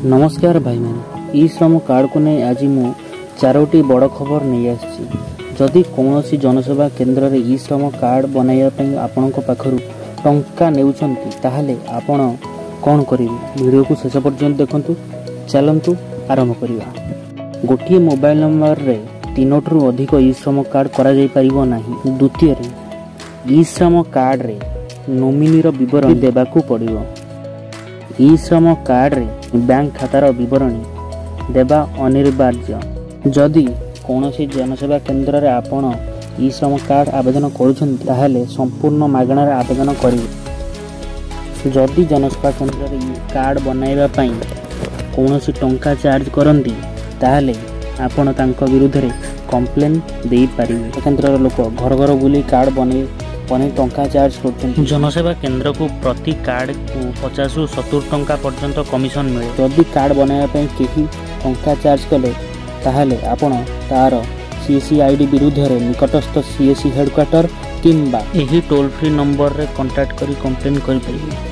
नमस्कार भाई मैंने ई श्रम कार्ड को नहीं आज मु चारोटी बड़ खबर नहीं आसी। जदि कौन जनसेवा केन्द्र में ई श्रम कार्ड बनवाई आपण पाखु टंका नेउछंती ताहले आपण कौन करेंगे वीडियो को शेष पर्यंत देखंतु। चलंतु आरंभ करिया। गोटिए मोबाइल नंबर रे 3 अधिक ई श्रम कार्ड करा जाई परिबो नाही। द्वितीय ई श्रम कार्ड रे नोमिनी रो विवरण देबाकू पड़िबो। ई श्रम कार्ड रे बैंक खातार विवरणी देबा अनिवार्य। जदि कौन जनसेवा केन्द्र रे आपण ई श्रम कार्ड आवेदन करुछंती ताहले संपूर्ण मागणार आवेदन करिवे। जदि जनसेवा केन्द्र रे कार्ड बनाइबा पई कौन टंका चार्ज करंती ताहले आपण तांको विरुद्ध रे कंप्लेन देई पारिबे। केन्द्र लोक घर घर बुली कार्ड बने टंका चार्ज कर। जनसेवा केन्द्र को प्रति कार्ड को 50 ରୁ 70 टंका पर्यंत कमिशन मिले। जदि कार्ड बनाइबा केही टंका चार्ज कले ताहले आपण तार सीएससी आईडी विरुद्ध रे निकटस्थ सीएससी हेडक्वार्टर किंबा एही टोल फ्री नंबर रे कांटेक्ट करी कंप्लेन करि परिबे।